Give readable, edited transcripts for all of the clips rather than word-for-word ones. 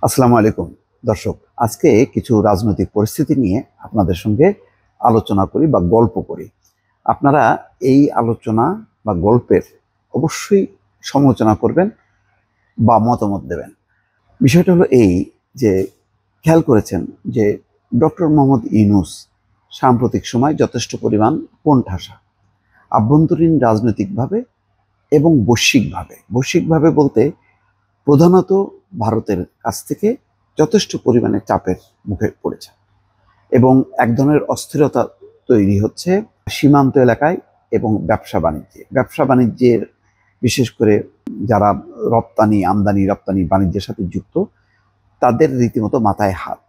আসসালামু আলাইকুম দর্শক। আজকে কিছু রাজনৈতিক পরিস্থিতি নিয়ে আপনাদের সঙ্গে আলোচনা করি বা গল্প করি। আপনারা এই আলোচনা বা গল্পের অবশ্যই সমালোচনা করবেন বা মতামত দেবেন। বিষয়টা হলো এই যে, খেয়াল করেছেন যে ডক্টর মোহাম্মদ ইউনূস সাম্প্রতিক সময় যথেষ্ট পরিমাণ কোণঠাসা, আভ্যন্তরীণ রাজনৈতিকভাবে এবং বৈশ্বিকভাবে বলতে প্রধানত ভারতের কাছ থেকে যথেষ্ট পরিমাণে চাপের মুখে পড়েছে এবং এক ধরনের অস্থিরতা তৈরি হচ্ছে সীমান্ত এলাকায় এবং ব্যবসা বাণিজ্যের বিশেষ করে যারা আমদানি রপ্তানি বাণিজ্যের সাথে যুক্ত, তাদের রীতিমতো মাথায় হাত।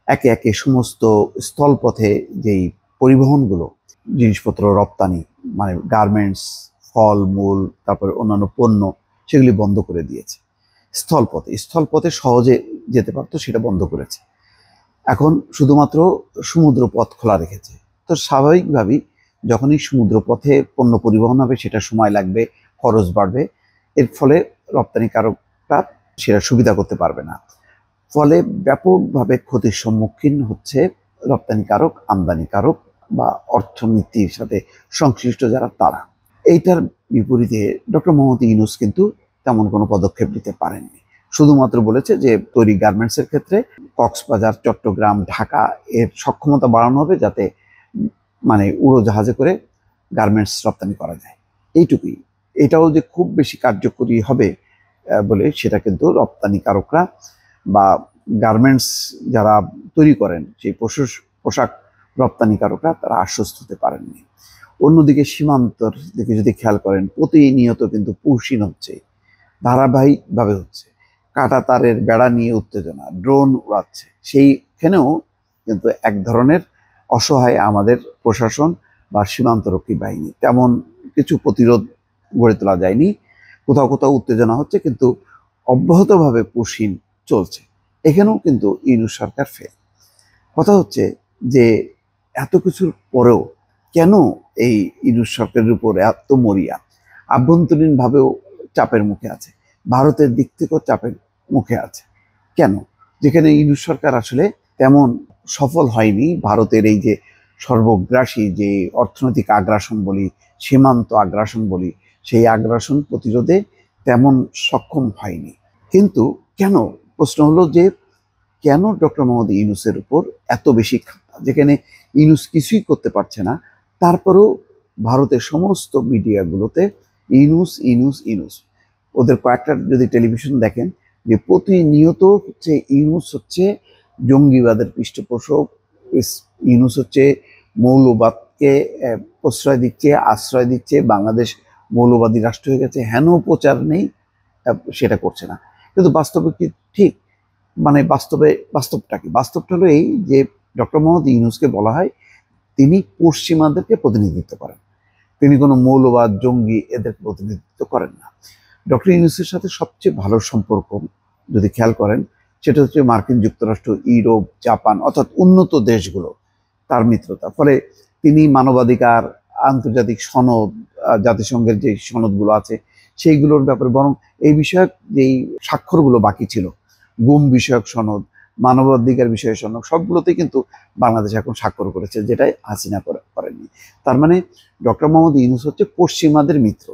একে একে সমস্ত স্থলপথে যেই পরিবহনগুলো, জিনিসপত্র রপ্তানি, মানে গার্মেন্টস, ফল মূল, তারপরে অন্যান্য পণ্য, সেগুলি বন্ধ করে দিয়েছে। স্থলপথে সহজে যেতে পারতো, সেটা বন্ধ করেছে। এখন শুধুমাত্র সমুদ্রপথ খোলা রেখেছে। তো স্বাভাবিকভাবেই যখনই সমুদ্রপথে পণ্য পরিবহন হবে, সেটা সময় লাগবে, খরচ বাড়বে। এর ফলে রপ্তানিকারকরা সেটা সুবিধা করতে পারবে না। ফলে ব্যাপকভাবে ক্ষতির সম্মুখীন হচ্ছে রপ্তানিকারক, আমদানিকারক বা অর্থনীতির সাথে সংশ্লিষ্ট যারা, তারা। এইটার বিপরীতে ডক্টর মোহাম্মদ ইউনূস কিন্তু তেমন কোনো পদক্ষেপ নিতে পারেননি। শুধুমাত্র বলেছে যে তৈরি গার্মেন্টসের ক্ষেত্রে কক্সবাজার, চট্টগ্রাম, ঢাকা এর সক্ষমতা বাড়ানো হবে, যাতে মানে উড়োজাহাজে করে গার্মেন্টস রপ্তানি করা যায়। এইটুকুই। এটাও যে খুব বেশি কার্যকরী হবে বলে, সেটা কিন্তু রপ্তানিকারকরা বা গার্মেন্টস যারা তৈরি করেন, সেই পোশাক রপ্তানিকারকরা, তারা আশ্বস্ত হতে পারেননি। অন্যদিকে সীমান্তর দিকে যদি খেয়াল করেন, প্রতিনিয়ত কিন্তু পুশিন হচ্ছে, ধারাবাহিকভাবে হচ্ছে। কাঁটা তারের বেড়া নিয়ে উত্তেজনা, ড্রোন উড়াচ্ছে। সেইখানেও কিন্তু এক ধরনের অসহায় আমাদের প্রশাসন বা সীমান্তরক্ষী বাহিনী, তেমন কিছু প্রতিরোধ গড়ে তোলা যায়নি। কোথাও কোথাও উত্তেজনা হচ্ছে, কিন্তু অব্যাহতভাবে পুশিন চলছে। এখানেও কিন্তু ইউনূস সরকার ফেল। কথা হচ্ছে যে এত কিছুর পরেও কেন এই ইউনূস সরকারের উপর এত মরিয়া? আভ্যন্তরীণভাবেও চাপের মুখে আছে, ভারতের দিক থেকেও চাপের মুখে আছে। কেন? যেখানে ইউনূস সরকার আসলে তেমন সফল হয়নি ভারতের এই যে সর্বগ্রাসী যে অর্থনৈতিক আগ্রাসন বলি, সীমান্ত আগ্রাসন বলি, সেই আগ্রাসন প্রতিরোধে তেমন সক্ষম হয়নি। কিন্তু কেন? প্রশ্ন হলো যে কেন ডক্টর মোহাম্মদ ইউনূসের উপর এত বেশি খাতা? যেখানে ইউনূস কিছুই করতে পারছে না, তারপরেও ভারতের সমস্ত মিডিয়াগুলোতে ইউনূস ইউনূস ইউনূস। ওদের কয়েকটা যদি টেলিভিশন দেখেন, যে প্রতিনিয়ত হচ্ছে ইউনূস হচ্ছে জঙ্গিবাদের পৃষ্ঠপোষক, ইউনূস হচ্ছে মৌলবাদকে প্রশ্রয় দিচ্ছে, আশ্রয় দিচ্ছে, বাংলাদেশ মৌলবাদী রাষ্ট্র হয়ে গেছে, হেন প্রচার নেই, সেটা করছে না। কিন্তু বাস্তবে কি ঠিক? মানে বাস্তবটা কি? বাস্তবটা হলো এই যে ডক্টর মোহাম্মদ ইউনূসকে বলা হয় তিনি পশ্চিমাদেরকে প্রতিনিধিত্ব করেন, তিনি কোনো মৌলবাদ, জঙ্গি এদের প্রতিনিধিত্ব করেন না। ডক্টর ইউনূসের সাথে সবচেয়ে ভালো সম্পর্ক যদি খেয়াল করেন, সেটা হচ্ছে মার্কিন যুক্তরাষ্ট্র, ইউরোপ, জাপান, অর্থাৎ উন্নত দেশগুলো, তার মিত্রতা। ফলে তিনি মানবাধিকার, আন্তর্জাতিক সনদ, জাতিসংঘের যে সনদগুলো আছে সেইগুলোর ব্যাপারে, বরং এই বিষয়ক যেই স্বাক্ষরগুলো বাকি ছিল, গুম বিষয়ক সনদ, মানবাধিকার বিষয়ক সনদ, সবগুলোতেই কিন্তু বাংলাদেশ এখন স্বাক্ষর করেছে, যেটাই হাসিনা করেননি। তার মানে ডক্টর মোহাম্মদ ইউনূস হচ্ছে পশ্চিমাদের মিত্র।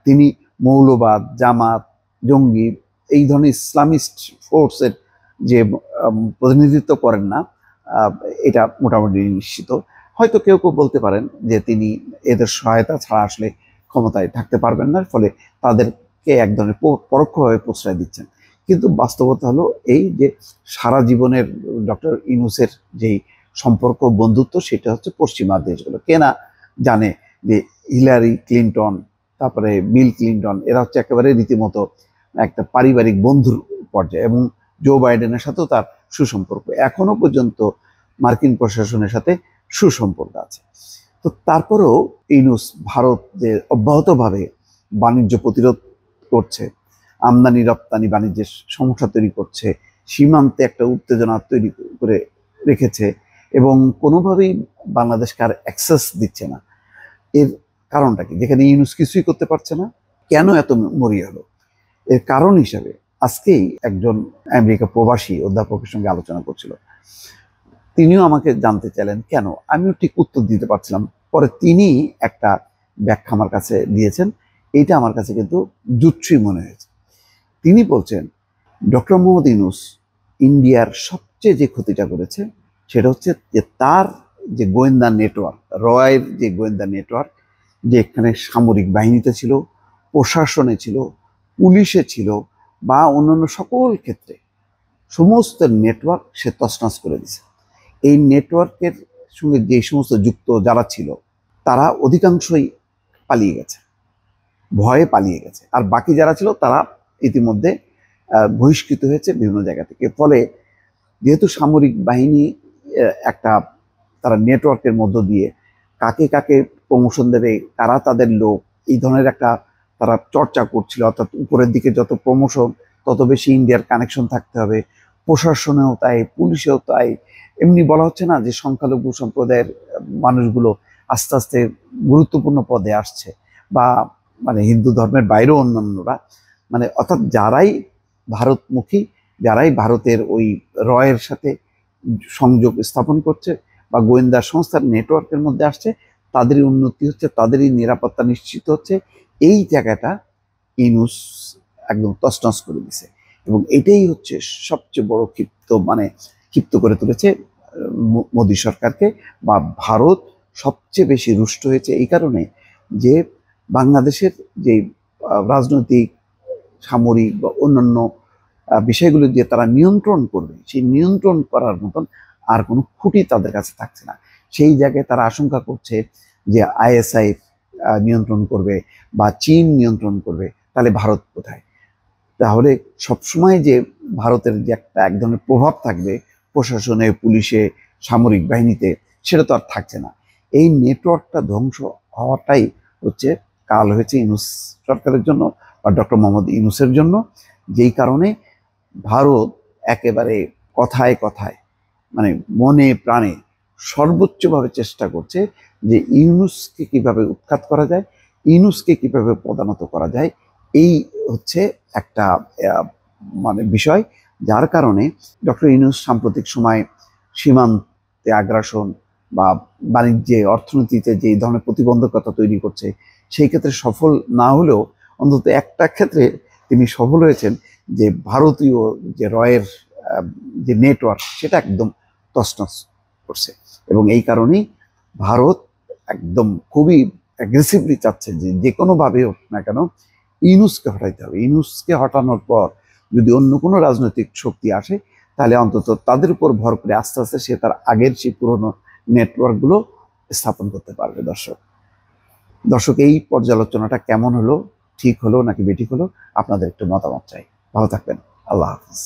তিনি মৌলবাদ, জামাত, জঙ্গি, এই ধরনের ইসলামিস্ট ফোর্সের যে প্রতিনিধিত্ব করেন না, এটা মোটামুটি নিশ্চিত। হয়তো কেউ কেউ বলতে পারেন যে তিনি এদের সহায়তা ছাড়া আসলে ক্ষমতায় থাকতে পারবেন না, ফলে তাদেরকে এক ধরনের পরোক্ষভাবে প্রশ্রয় দিচ্ছেন। কিন্তু বাস্তবতা হলো এই যে সারা জীবনের ডক্টর ইউনূসের যেই সম্পর্ক, বন্ধুত্ব, সেটা হচ্ছে পশ্চিমা দেশগুলো। কে না জানে যে হিলারি ক্লিন্টন, তারপরে বিল ক্লিন্টন, এরা হচ্ছে একেবারে রীতিমতো একটা পারিবারিক বন্ধুর পর্যায়ে, এবং জো বাইডেনের সাথেও তার সুসম্পর্ক এখনো পর্যন্ত মার্কিন প্রশাসনের সাথে সুসম্পর্ক আছে। তো তারপরেও ইউনূস ভারত যে অব্যাহতভাবে বাণিজ্য প্রতিরোধ করছে, আমদানি রপ্তানি বাণিজ্যের সমস্যা তৈরি করছে, সীমান্তে একটা উত্তেজনা তৈরি করে রেখেছে, এবং কোনোভাবেই বাংলাদেশকে আর অ্যাক্সেস দিচ্ছে না। এর কারণটা কি? যেখানে ইউনূস কিছুই করতে পারছে না, কেন এত মরিয়া হলো? এর কারণ হিসাবে আজকেই একজন আমেরিকা প্রবাসী অধ্যাপকের সঙ্গে আলোচনা করছিল। তিনিও আমাকে জানতে চাইলেন কেন, আমিও ঠিক উত্তর দিতে পারছিলাম। পরে তিনি একটা ব্যাখ্যা আমার কাছে দিয়েছেন, এইটা আমার কাছে কিন্তু জুৎসই মনে হয়েছে। তিনি বলছেন ডক্টর মোহাম্মদ ইউনূস ইন্ডিয়ার সবচেয়ে যে ক্ষতিটা করেছে সেটা হচ্ছে যে তার যে গোয়েন্দা নেটওয়ার্ক, রয়ের যে গোয়েন্দা নেটওয়ার্ক, যে এখানে সামরিক বাহিনীতে ছিল, প্রশাসনে ছিল, পুলিশে ছিল, বা অন্যান্য সকল ক্ষেত্রে সমস্ত নেটওয়ার্ক সে তছনছ করে দিছে। এই নেটওয়ার্কের সঙ্গে যে সমস্ত যুক্ত যারা ছিল তারা অধিকাংশই পালিয়ে গেছে, ভয়ে পালিয়ে গেছে, আর বাকি যারা ছিল তারা ইতিমধ্যে বহিষ্কৃত হয়েছে বিভিন্ন জায়গা থেকে। ফলে যেহেতু সামরিক বাহিনী একটা তারা নেটওয়ার্কের মধ্য দিয়ে কাকে কাকে প্রমোশন দেবে, কারা তাদের লোক, এই ধরনের একটা তারা চর্চা করছিল। অর্থাৎ উপরের দিকে যত প্রমোশন তত বেশি ইন্ডিয়ার কানেকশন থাকতে হবে, প্রশাসনেও তাই, পুলিশেও তাই। এমনি বলা হচ্ছে না যে সংখ্যালঘু সম্প্রদায়ের মানুষগুলো আস্তে আস্তে গুরুত্বপূর্ণ পদে আসছে, বা মানে হিন্দু ধর্মের বাইরেও অন্যান্যরা, মানে অর্থাৎ যারাই ভারতমুখী, যারাই ভারতের ওই রয়ের সাথে সংযোগ স্থাপন করছে বা গোয়েন্দা সংস্থার নেটওয়ার্কের মধ্যে আসছে, তাদেরই উন্নতি হচ্ছে, তাদেরই নিরাপত্তা নিশ্চিত হচ্ছে। এই জায়গাটা ইউনূস একদম তছনছ করে দিছে, এবং এটাই হচ্ছে সবচেয়ে বড় ক্ষিপ্ত করে তুলেছে মোদী সরকারকে। বা ভারত সবচেয়ে বেশি রুষ্ট হয়েছে এই কারণে যে বাংলাদেশের যে রাজনৈতিক, সামরিক বা অন্যান্য বিষয়গুলো দিয়ে তারা নিয়ন্ত্রণ করবে, সেই নিয়ন্ত্রণ করার মতন আর কোনো খুঁটি তাদের কাছে থাকছে না। সেই জায়গায় তারা আশঙ্কা করছে যে আইএসআই নিয়ন্ত্রণ করবে বা চীন নিয়ন্ত্রণ করবে, তাহলে ভারত কোথায়? তাহলে সবসময় যে ভারতের যে একটা এক ধরনের প্রভাব থাকবে প্রশাসনে, পুলিশে, সামরিক বাহিনীতে, সেটা তো আর থাকছে না। এই নেটওয়ার্কটা ধ্বংস হওয়াটাই হচ্ছে কাল হয়েছে ইউনূস সরকারের জন্য বা ডক্টর মোহাম্মদ ইউনূসের জন্য, যেই কারণে ভারত একেবারে কথায় কথায়, মানে মনে প্রাণে সর্বোচ্চভাবে চেষ্টা করছে যে ইউনূসকে কিভাবে উৎখাত করা যায়, ইউনূসকে কিভাবে পদানত করা যায়। এই হচ্ছে একটা মানে বিষয়, যার কারণে ডক্টর ইউনূস সাম্প্রতিক সময় সীমান্তে আগ্রাসন বা বাণিজ্যে, অর্থনীতিতে যে ধরনের প্রতিবন্ধকতা তৈরি করছে, সেই ক্ষেত্রে সফল না হলেও অন্তত একটা ক্ষেত্রে তিনি সফল হয়েছেন, যে ভারতীয় যে রয়ের যে নেটওয়ার্ক সেটা একদম তছনছ করছে। এবং এই কারণেই ভারত একদম খুবই অ্যাগ্রেসিভলি চাচ্ছে যে যে কোনোভাবে হোক না কেন ইউনূসকে হটাইতে হবে। ইউনূসকে হটানোর পর যদি অন্য কোনো রাজনৈতিক শক্তি আসে, তাহলে অন্তত তাদের উপর ভর করে আস্তে আস্তে সে তার আগের সেই পুরনো নেটওয়ার্কগুলো স্থাপন করতে পারবে। দর্শক, এই পর্যালোচনাটা কেমন হলো, ঠিক হলো নাকি বেঠিক হলো, আপনাদের একটু মতামত চাই। ভালো থাকবেন। আল্লাহ হাফিজ।